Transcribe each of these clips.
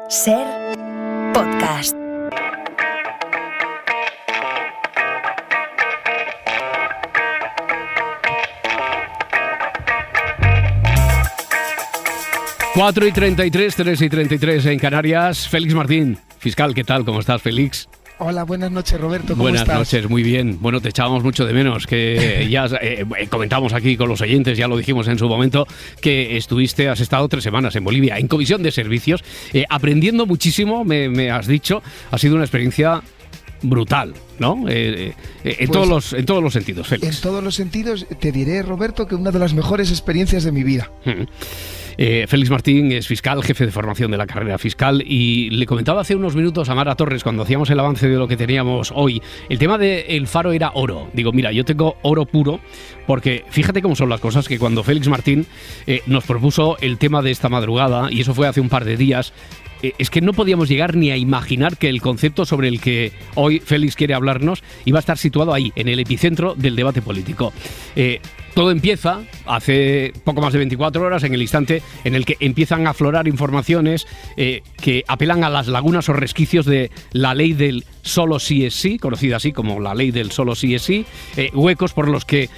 Ser podcast. Cuatro y 33, 3 y 33 en Canarias. Félix Martín, fiscal, ¿qué tal? ¿Cómo estás, Félix? Hola, buenas noches, Roberto, ¿cómo buenas estás? Buenas noches, muy bien. Bueno, te echábamos mucho de menos, que ya comentamos aquí con los oyentes, ya lo dijimos en su momento, que has estado 3 semanas en Bolivia, en comisión de servicios, aprendiendo muchísimo, me has dicho. Ha sido una experiencia brutal, ¿no? En todos los sentidos, Félix. En todos los sentidos, te diré, Roberto, que una de las mejores experiencias de mi vida. Félix Martín es fiscal, jefe de formación de la carrera fiscal, y le comentaba hace unos minutos a Mara Torres, cuando hacíamos el avance de lo que teníamos hoy, el tema del Faro era oro. Digo, mira, yo tengo oro puro, porque fíjate cómo son las cosas, que cuando Félix Martín nos propuso el tema de esta madrugada, y eso fue hace un par de días, es que no podíamos llegar ni a imaginar que el concepto sobre el que hoy Félix quiere hablarnos iba a estar situado ahí, en el epicentro del debate político. Todo empieza hace poco más de 24 horas, en el instante en el que empiezan a aflorar informaciones que apelan a las lagunas o resquicios de la ley del solo sí es sí, conocida así como la ley del solo sí es sí, huecos por los que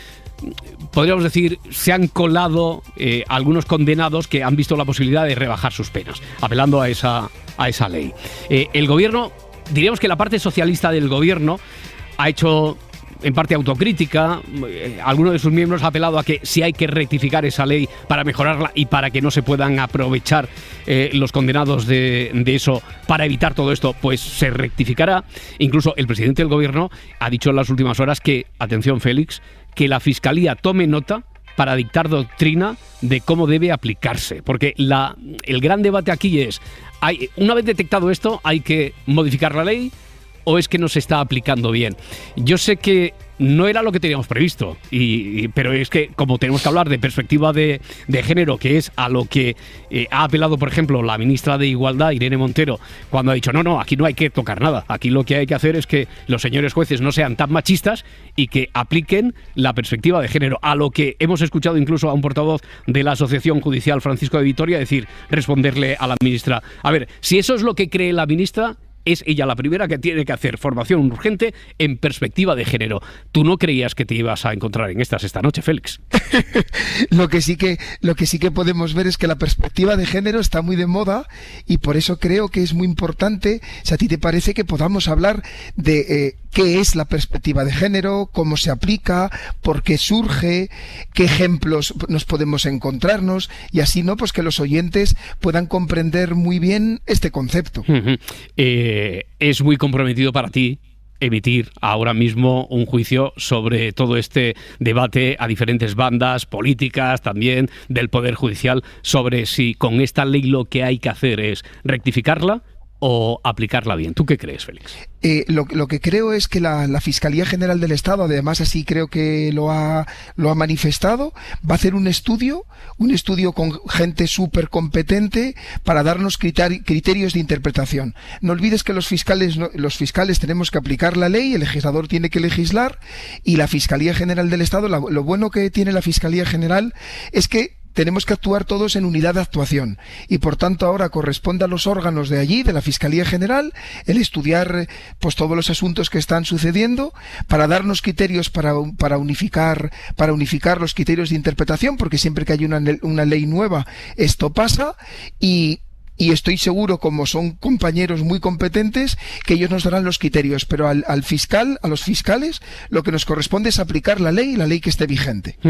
podríamos decir se han colado algunos condenados que han visto la posibilidad de rebajar sus penas, apelando a esa ley. El gobierno, diríamos que la parte socialista del gobierno ha hecho en parte autocrítica. Alguno de sus miembros ha apelado a que si hay que rectificar esa ley para mejorarla y para que no se puedan aprovechar los condenados de eso para evitar todo esto, pues se rectificará. Incluso el presidente del gobierno ha dicho en las últimas horas que, atención Félix, que la Fiscalía tome nota para dictar doctrina de cómo debe aplicarse. Porque el gran debate aquí es, una vez detectado esto, ¿hay que modificar la ley o es que no se está aplicando bien? Yo sé que no era lo que teníamos previsto, pero es que como tenemos que hablar de perspectiva de género, que es a lo que ha apelado, por ejemplo, la ministra de Igualdad, Irene Montero, cuando ha dicho, no, aquí no hay que tocar nada, aquí lo que hay que hacer es que los señores jueces no sean tan machistas y que apliquen la perspectiva de género, a lo que hemos escuchado incluso a un portavoz de la Asociación Judicial, Francisco de Vitoria, responderle a la ministra, a ver, si eso es lo que cree la ministra, es ella la primera que tiene que hacer formación urgente en perspectiva de género. ¿Tú no creías que te ibas a encontrar en esta noche, Félix? Lo que sí que podemos ver es que la perspectiva de género está muy de moda, y por eso creo que es muy importante, si a ti te parece, que podamos hablar de qué es la perspectiva de género, cómo se aplica, por qué surge, qué ejemplos nos podemos encontrarnos, y así, ¿no?, pues que los oyentes puedan comprender muy bien este concepto. Es muy comprometido para ti emitir ahora mismo un juicio sobre todo este debate a diferentes bandas políticas, también del Poder Judicial, sobre si con esta ley lo que hay que hacer es rectificarla o aplicarla bien. ¿Tú qué crees, Félix? Lo que creo es que la Fiscalía General del Estado, además así creo que lo ha manifestado, va a hacer un estudio con gente súper competente para darnos criterios de interpretación. No olvides que los fiscales tenemos que aplicar la ley, el legislador tiene que legislar, y la Fiscalía General del Estado, lo bueno que tiene la Fiscalía General es que tenemos que actuar todos en unidad de actuación, y por tanto ahora corresponde a los órganos de allí, de la Fiscalía General, el estudiar pues todos los asuntos que están sucediendo para darnos criterios para unificar los criterios de interpretación, porque siempre que hay una ley nueva esto pasa, y estoy seguro, como son compañeros muy competentes, que ellos nos darán los criterios, pero a los fiscales, lo que nos corresponde es aplicar la ley que esté vigente.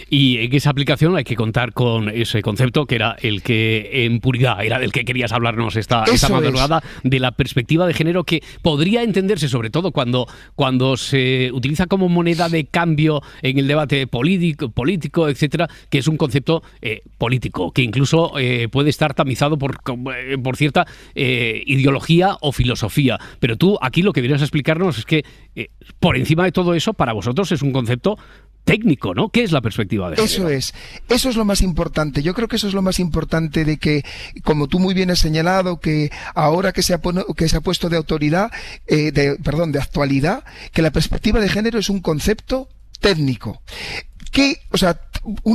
Y en esa aplicación hay que contar con ese concepto que era el que, en puridad, era del que querías hablarnos esta madrugada, de la perspectiva de género, que podría entenderse, sobre todo cuando se utiliza como moneda de cambio en el debate político, etcétera, que es un concepto político, que incluso puede estar tamizado por cierta ideología o filosofía. Pero tú aquí lo que vienes a explicarnos es que por encima de todo eso, para vosotros es un concepto técnico, ¿no? ¿Qué es la perspectiva de género? Eso es lo más importante. Yo creo que eso es lo más importante, de que, como tú muy bien has señalado, que ahora que se ha puesto de actualidad, que la perspectiva de género es un concepto técnico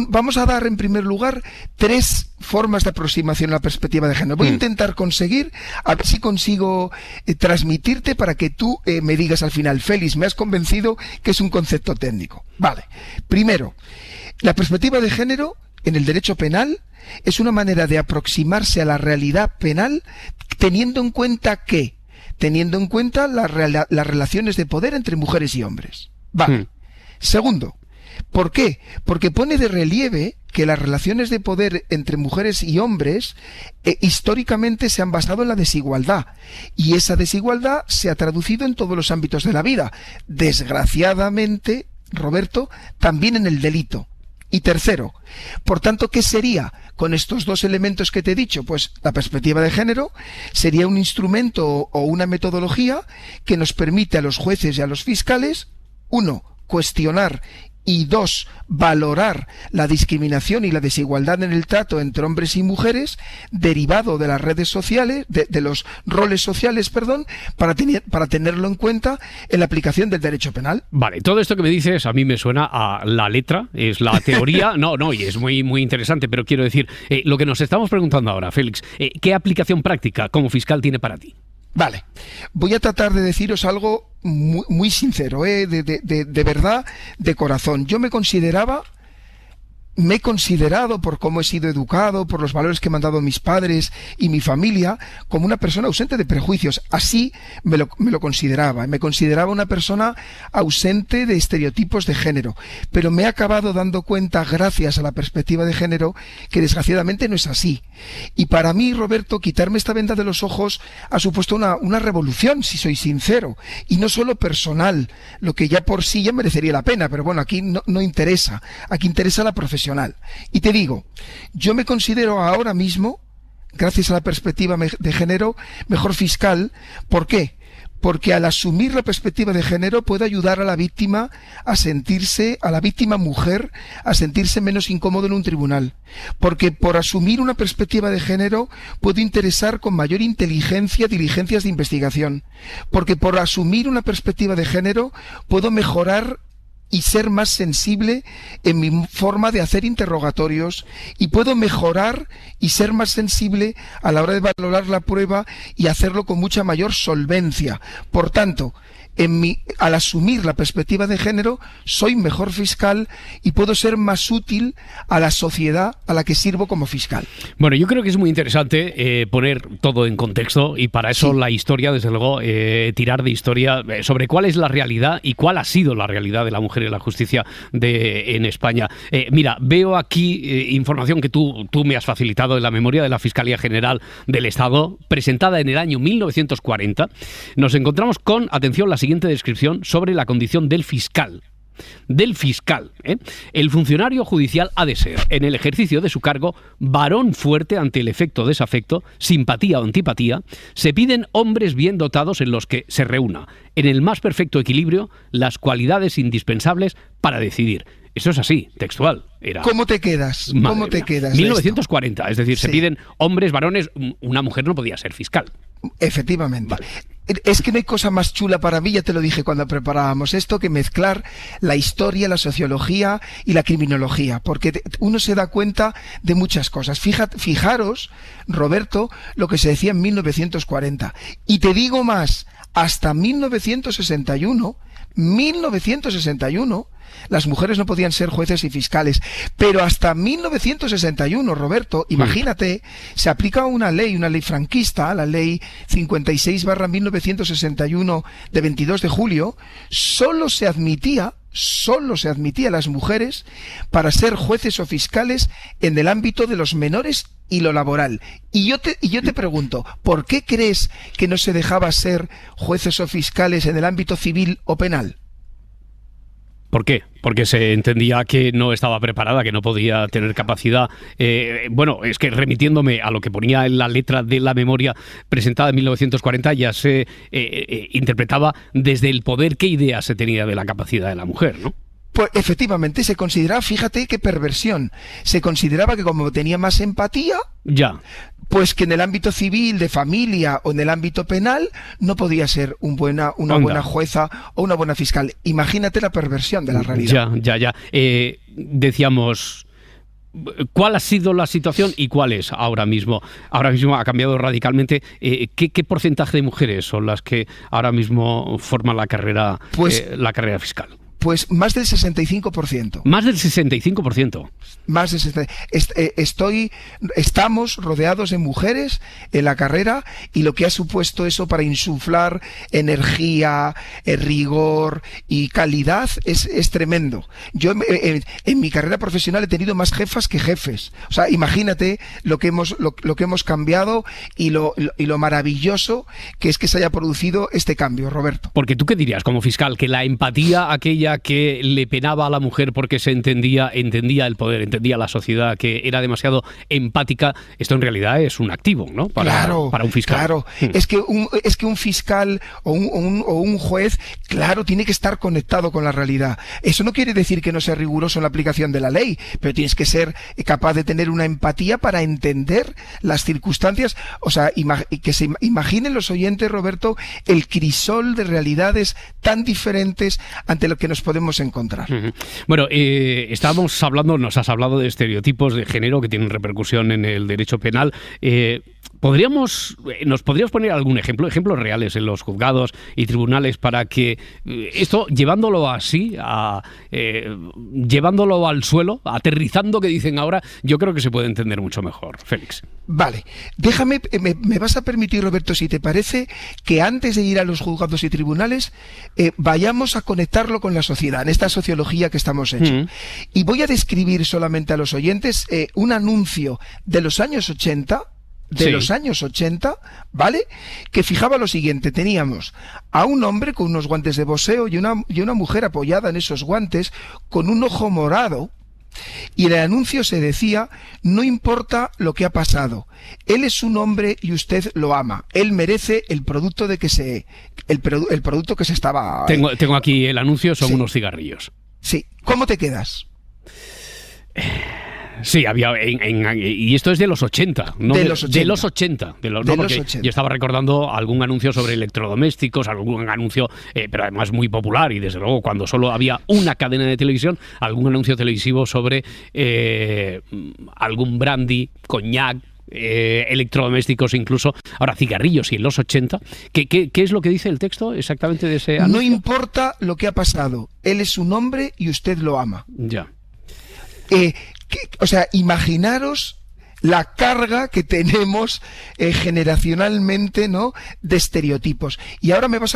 Vamos a dar en primer lugar 3 formas de aproximación a la perspectiva de género. Voy a intentar conseguir, a ver si consigo transmitirte para que tú me digas al final, Félix, me has convencido que es un concepto técnico. Vale. Primero, la perspectiva de género en el derecho penal es una manera de aproximarse a la realidad penal teniendo en cuenta las relaciones de poder entre mujeres y hombres. Vale. Segundo, ¿por qué? Porque pone de relieve que las relaciones de poder entre mujeres y hombres históricamente se han basado en la desigualdad, y esa desigualdad se ha traducido en todos los ámbitos de la vida. Desgraciadamente, Roberto, también en el delito. Y tercero, por tanto, ¿qué sería con estos 2 elementos que te he dicho? Pues la perspectiva de género sería un instrumento o una metodología que nos permite a los jueces y a los fiscales, 1, cuestionar, y 2, valorar la discriminación y la desigualdad en el trato entre hombres y mujeres derivado de las redes sociales, de los roles sociales, para tenerlo en cuenta en la aplicación del derecho penal. Vale, todo esto que me dices a mí me suena a la letra, es la teoría, y es muy, muy interesante, pero quiero decir, lo que nos estamos preguntando ahora, Félix, ¿qué aplicación práctica como fiscal tiene para ti? Vale, voy a tratar de deciros algo muy, muy sincero, de verdad, de corazón. Yo me he considerado, por cómo he sido educado, por los valores que me han dado mis padres y mi familia, como una persona ausente de prejuicios. Así me lo consideraba. Me consideraba una persona ausente de estereotipos de género. Pero me he acabado dando cuenta, gracias a la perspectiva de género, que desgraciadamente no es así. Y para mí, Roberto, quitarme esta venda de los ojos ha supuesto una revolución, si soy sincero. Y no solo personal, lo que ya por sí ya merecería la pena. Pero bueno, aquí no interesa. Aquí interesa la profesión. Y te digo, yo me considero ahora mismo, gracias a la perspectiva de género, mejor fiscal. ¿Por qué? Porque al asumir la perspectiva de género puedo ayudar a la víctima a la víctima mujer, a sentirse menos incómodo en un tribunal. Porque por asumir una perspectiva de género puedo interesar con mayor inteligencia diligencias de investigación. Porque por asumir una perspectiva de género puedo mejorar y ser más sensible en mi forma de hacer interrogatorios, y puedo mejorar y ser más sensible a la hora de valorar la prueba y hacerlo con mucha mayor solvencia. Por tanto, al asumir la perspectiva de género, soy mejor fiscal y puedo ser más útil a la sociedad a la que sirvo como fiscal. Bueno, yo creo que es muy interesante poner todo en contexto, y para eso la historia, desde luego, tirar de historia sobre cuál es la realidad y cuál ha sido la realidad de la mujer en la justicia en España. Mira, veo aquí información que tú me has facilitado en la memoria de la Fiscalía General del Estado, presentada en el año 1940. Nos encontramos con, atención, la siguiente descripción sobre la condición del fiscal. El funcionario judicial ha de ser, en el ejercicio de su cargo, varón fuerte ante el efecto o desafecto, simpatía o antipatía. Se piden hombres bien dotados en los que se reúna, en el más perfecto equilibrio, las cualidades indispensables para decidir. Eso es así, textual. ¿Cómo te quedas? ¿Cómo te quedas? 1940, es decir, se piden hombres, varones. Una mujer no podía ser fiscal. Efectivamente. Vale. Es que no hay cosa más chula para mí, ya te lo dije cuando preparábamos esto, que mezclar la historia, la sociología y la criminología, porque uno se da cuenta de muchas cosas. Fijaros, Roberto, lo que se decía en 1940. Y te digo más, hasta 1961, las mujeres no podían ser jueces y fiscales. Pero hasta 1961, Roberto, imagínate, se aplica una ley franquista, la ley 56/1961 de 22 de julio, solo se admitía a las mujeres para ser jueces o fiscales en el ámbito de los menores y lo laboral. Y yo te pregunto, ¿por qué crees que no se dejaba ser jueces o fiscales en el ámbito civil o penal? ¿Por qué? Porque se entendía que no estaba preparada, que no podía tener capacidad. Bueno, es que remitiéndome a lo que ponía en la letra de la memoria presentada en 1940, ya se interpretaba desde el poder qué idea se tenía de la capacidad de la mujer, ¿no? Pues efectivamente se consideraba, fíjate qué perversión, se consideraba que como tenía más empatía, Ya. pues que en el ámbito civil, de familia o en el ámbito penal no podía ser una Anda. buena jueza o una buena fiscal. Imagínate la perversión de la realidad. Ya. Decíamos, ¿cuál ha sido la situación y cuál es ahora mismo? Ahora mismo ha cambiado radicalmente. ¿Qué porcentaje de mujeres son las que ahora mismo forman la carrera fiscal? Pues más del 65%. Más del 65%. Más de 60. Estamos rodeados de mujeres en la carrera y lo que ha supuesto eso para insuflar energía, rigor y calidad es tremendo. Yo en mi carrera profesional he tenido más jefas que jefes. O sea, imagínate lo que hemos cambiado y lo maravilloso que es que se haya producido este cambio, Roberto. Porque tú qué dirías como fiscal, que la empatía aquella que le penaba a la mujer porque se entendía el poder, entendía la sociedad, que era demasiado empática, esto en realidad es un activo, ¿no? Para un fiscal. Claro, es que un fiscal o un juez, claro, tiene que estar conectado con la realidad. Eso no quiere decir que no sea riguroso en la aplicación de la ley, pero tienes que ser capaz de tener una empatía para entender las circunstancias. O sea, que se imaginen los oyentes, Roberto, el crisol de realidades tan diferentes ante lo que nos podemos encontrar. Bueno, nos has hablado de estereotipos de género que tienen repercusión en el derecho penal. ¿Nos podrías poner algún ejemplos reales en los juzgados y tribunales para que esto, llevándolo así, llevándolo al suelo, aterrizando, que dicen ahora, yo creo que se puede entender mucho mejor, Félix? Vale, déjame, me vas a permitir, Roberto, si te parece, que antes de ir a los juzgados y tribunales, vayamos a conectarlo con la sociedad, en esta sociología que estamos hechos. Y voy a describir solamente a los oyentes un anuncio de los años 80, ¿vale? Que fijaba lo siguiente: teníamos a un hombre con unos guantes de boxeo y una mujer apoyada en esos guantes con un ojo morado. Y en el anuncio se decía: no importa lo que ha pasado, él es un hombre y usted lo ama, él merece el producto el producto que se estaba... Tengo aquí el anuncio, son sí. Unos cigarrillos. Sí, ¿cómo te quedas? Sí, había y esto es de los 80, ¿no? De los 80. De los 80. Yo estaba recordando algún anuncio sobre electrodomésticos, algún anuncio, pero además muy popular, y desde luego cuando solo había una cadena de televisión, algún anuncio televisivo sobre algún brandy, coñac, electrodomésticos incluso. Ahora, cigarrillos, y en los 80. ¿Qué es lo que dice el texto exactamente de ese anuncio? No importa lo que ha pasado, él es un hombre y usted lo ama. Ya. O sea, imaginaros la carga que tenemos generacionalmente, ¿no?, de estereotipos. Y ahora me vas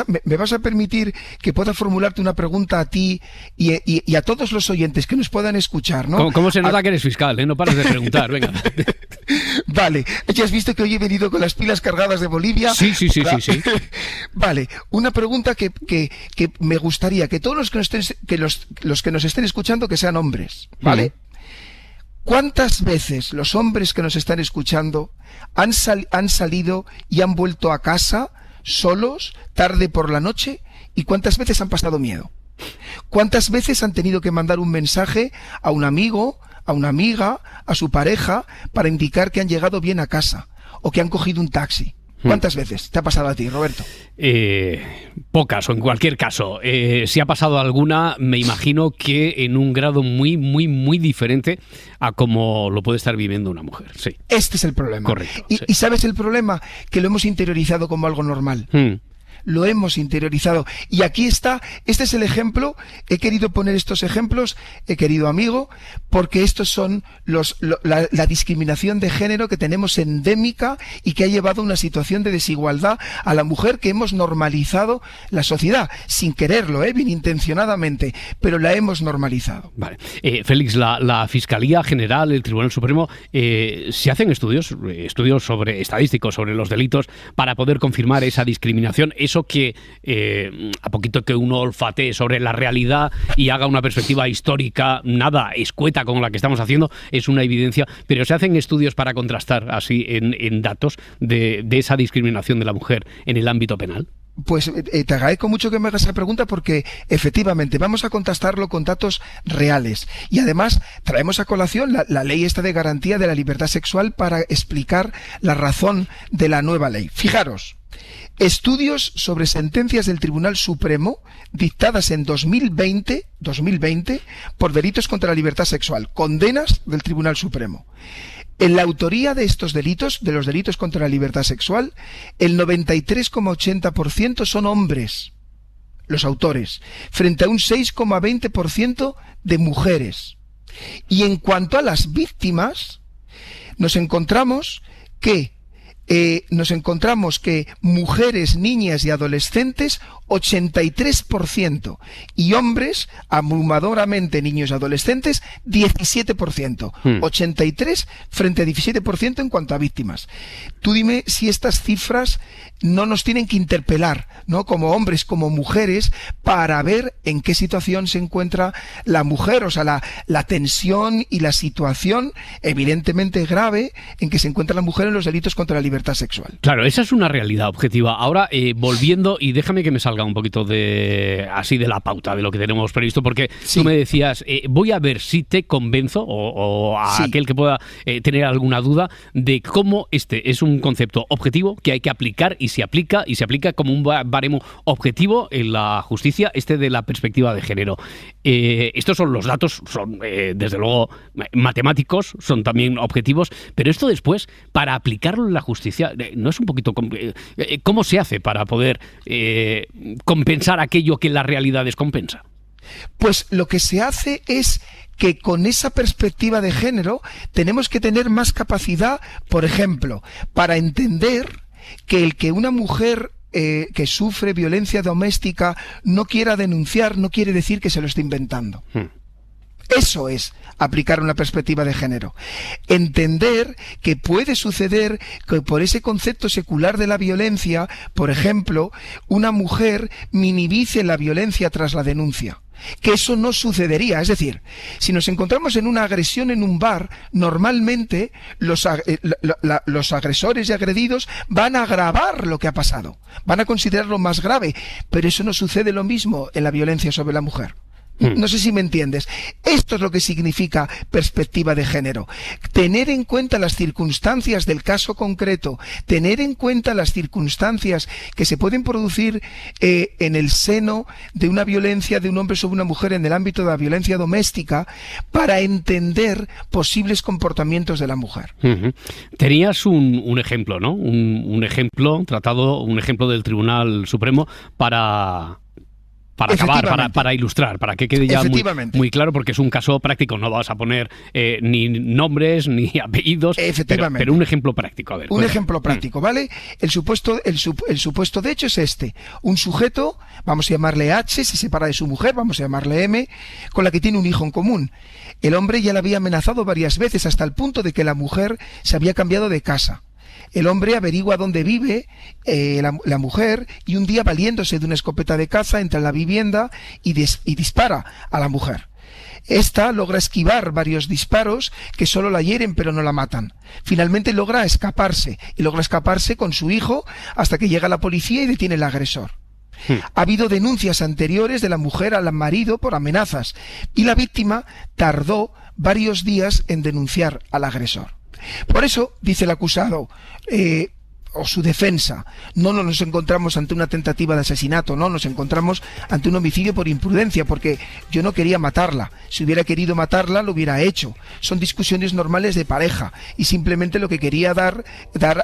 a permitir que pueda formularte una pregunta a ti y a todos los oyentes que nos puedan escuchar, ¿no? ¿Cómo se nota que eres fiscal, ¿eh? No pares de preguntar, venga. Vale, ya has visto que hoy he venido con las pilas cargadas de Bolivia. Sí. Vale, una pregunta que me gustaría que todos los que nos estén escuchando que sean hombres, ¿vale? ¿Cuántas veces los hombres que nos están escuchando han salido y han vuelto a casa solos, tarde por la noche? ¿Y cuántas veces han pasado miedo? ¿Cuántas veces han tenido que mandar un mensaje a un amigo, a una amiga, a su pareja, para indicar que han llegado bien a casa o que han cogido un taxi? ¿Cuántas veces te ha pasado a ti, Roberto? Pocas, o en cualquier caso. Si ha pasado alguna, me imagino que en un grado muy, muy, muy diferente a como lo puede estar viviendo una mujer. Sí. Este es el problema. Correcto. ¿Y sabes el problema? Que lo hemos interiorizado como algo normal. Lo hemos interiorizado. Y aquí está, este es el ejemplo. He querido poner estos ejemplos, querido amigo, porque estos son la discriminación de género que tenemos endémica y que ha llevado a una situación de desigualdad a la mujer que hemos normalizado la sociedad, sin quererlo, bien intencionadamente, pero la hemos normalizado. Vale. Félix, la Fiscalía General, el Tribunal Supremo, se hacen estudios estadísticos sobre los delitos para poder confirmar esa discriminación. Eso que a poquito que uno olfatee sobre la realidad y haga una perspectiva histórica nada escueta como la que estamos haciendo, es una evidencia, pero se hacen estudios para contrastar así en datos de esa discriminación de la mujer en el ámbito penal. Pues te agradezco mucho que me hagas esa pregunta porque efectivamente vamos a contrastarlo con datos reales y además traemos a colación la ley esta de garantía de la libertad sexual para explicar la razón de la nueva ley. Fijaros, estudios sobre sentencias del Tribunal Supremo dictadas en 2020 por delitos contra la libertad sexual, condenas del Tribunal Supremo. En la autoría de estos delitos, de los delitos contra la libertad sexual, el 93,80% son hombres, los autores, frente a un 6,20% de mujeres. Y en cuanto a las víctimas, nos encontramos que mujeres, niñas y adolescentes 83% y hombres, abrumadoramente niños y adolescentes, 17%. 83 frente a 17% en cuanto a víctimas. Tú dime si estas cifras no nos tienen que interpelar, ¿no? Como hombres, como mujeres, para ver en qué situación se encuentra la mujer, o sea, la tensión y la situación evidentemente grave en que se encuentra la mujer en los delitos contra la libertad sexual. Claro, esa es una realidad objetiva. Ahora, volviendo, y déjame que me salga un poquito de la pauta de lo que tenemos previsto, porque sí, tú me decías, voy a ver si te convenzo o a aquel que pueda tener alguna duda de cómo este es un concepto objetivo que hay que aplicar y se aplica como un baremo objetivo en la justicia, de la perspectiva de género. Estos son los datos, son desde luego matemáticos, son también objetivos, pero esto después, para aplicarlo en la justicia, ¿no es un poquito cómo se hace para poder compensar aquello que la realidad descompensa? Pues lo que se hace es que con esa perspectiva de género tenemos que tener más capacidad, por ejemplo, para entender que el que una mujer que sufre violencia doméstica no quiera denunciar no quiere decir que se lo esté inventando. Eso es aplicar una perspectiva de género. Entender que puede suceder que por ese concepto secular de la violencia, por ejemplo, una mujer minimice la violencia tras la denuncia. Que eso no sucedería. Es decir, si nos encontramos en una agresión en un bar, normalmente los agresores y agredidos van a agravar lo que ha pasado, van a considerarlo más grave, pero eso no sucede lo mismo en la violencia sobre la mujer. No sé si me entiendes. Esto es lo que significa perspectiva de género. Tener en cuenta las circunstancias del caso concreto, tener en cuenta las circunstancias que se pueden producir en el seno de una violencia de un hombre sobre una mujer en el ámbito de la violencia doméstica para entender posibles comportamientos de la mujer. Tenías un ejemplo, ¿no? Un ejemplo del Tribunal Supremo para acabar, para ilustrar, para que quede ya muy claro, porque es un caso práctico, no vas a poner ni nombres ni apellidos, pero un ejemplo práctico. A ver, un ejemplo práctico, ¿vale? El supuesto de hecho es este: un sujeto, vamos a llamarle H, se separa de su mujer, vamos a llamarle M, con la que tiene un hijo en común. El hombre ya la había amenazado varias veces hasta el punto de que la mujer se había cambiado de casa. El hombre averigua dónde vive la mujer y un día, valiéndose de una escopeta de caza, entra en la vivienda y dispara a la mujer. Esta logra esquivar varios disparos que solo la hieren pero no la matan. Finalmente logra escaparse con su hijo hasta que llega la policía y detiene al agresor. Ha habido denuncias anteriores de la mujer al marido por amenazas y la víctima tardó varios días en denunciar al agresor. Por eso, dice el acusado, o su defensa, no nos encontramos ante una tentativa de asesinato, no, nos encontramos ante un homicidio por imprudencia, porque yo no quería matarla. Si hubiera querido matarla, lo hubiera hecho. Son discusiones normales de pareja, y simplemente lo que quería dar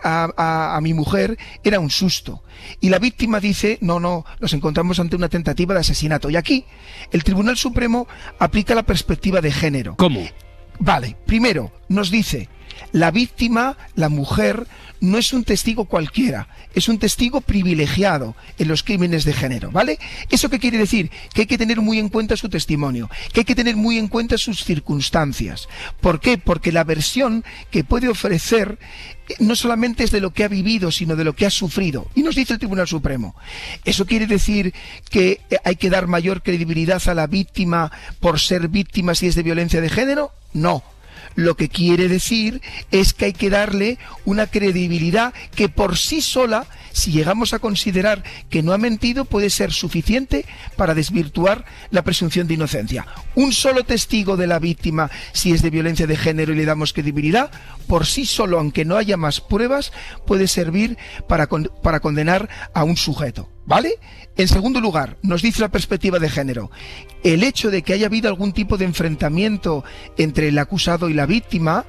a mi mujer era un susto. Y la víctima dice, no, nos encontramos ante una tentativa de asesinato. Y aquí, el Tribunal Supremo aplica la perspectiva de género. ¿Cómo? Vale, primero, nos dice: la víctima, la mujer, no es un testigo cualquiera, es un testigo privilegiado en los crímenes de género, ¿vale? ¿Eso qué quiere decir? Que hay que tener muy en cuenta su testimonio, que hay que tener muy en cuenta sus circunstancias. ¿Por qué? Porque la versión que puede ofrecer no solamente es de lo que ha vivido, sino de lo que ha sufrido. Y nos dice el Tribunal Supremo: ¿eso quiere decir que hay que dar mayor credibilidad a la víctima por ser víctima si es de violencia de género? No. lo que quiere decir es que hay que darle una credibilidad que por sí sola, si llegamos a considerar que no ha mentido, puede ser suficiente para desvirtuar la presunción de inocencia. Un solo testigo de la víctima, si es de violencia de género y le damos credibilidad, por sí solo, aunque no haya más pruebas, puede servir para condenar a un sujeto, ¿vale? En segundo lugar, nos dice la perspectiva de género, el hecho de que haya habido algún tipo de enfrentamiento entre el acusado y la víctima,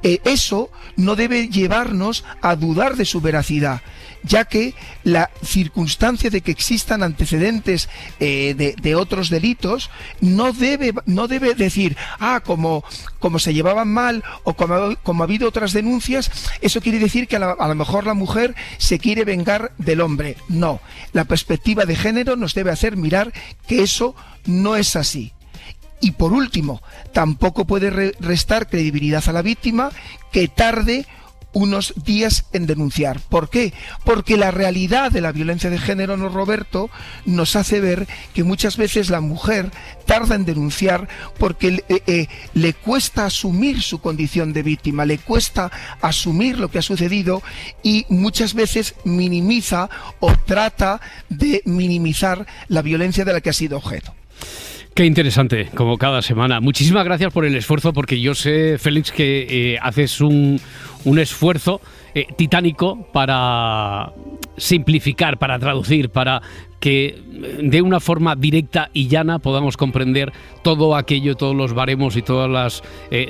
eso no debe llevarnos a dudar de su veracidad, ya que la circunstancia de que existan antecedentes de otros delitos no debe decir, como se llevaban mal o como ha habido otras denuncias, eso quiere decir que a lo mejor la mujer se quiere vengar del hombre. No, la perspectiva de género nos debe hacer mirar que eso no es así. Y por último, tampoco puede restar credibilidad a la víctima que tarde unos días en denunciar. ¿Por qué? Porque la realidad de la violencia de género, ¿no, Roberto?, nos hace ver que muchas veces la mujer tarda en denunciar porque le cuesta asumir su condición de víctima, le cuesta asumir lo que ha sucedido y muchas veces minimiza o trata de minimizar la violencia de la que ha sido objeto. Qué interesante, como cada semana. Muchísimas gracias por el esfuerzo, porque yo sé, Félix, que haces un esfuerzo titánico para simplificar, para traducir, para que de una forma directa y llana podamos comprender todo aquello, todos los baremos y todas las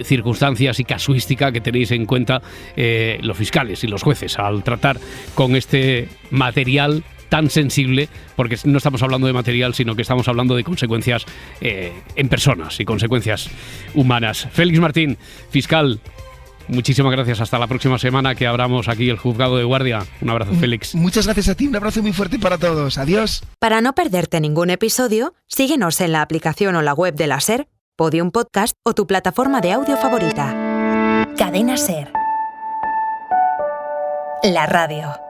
circunstancias y casuística que tenéis en cuenta los fiscales y los jueces al tratar con este material tan sensible, porque no estamos hablando de material, sino que estamos hablando de consecuencias en personas y consecuencias humanas. Félix Martín, fiscal, muchísimas gracias. Hasta la próxima semana que abramos aquí el juzgado de guardia. Un abrazo, Félix. Muchas gracias a ti, un abrazo muy fuerte para todos. Adiós. Para no perderte ningún episodio, síguenos en la aplicación o la web de la SER, Podium Podcast o tu plataforma de audio favorita. Cadena SER. La radio.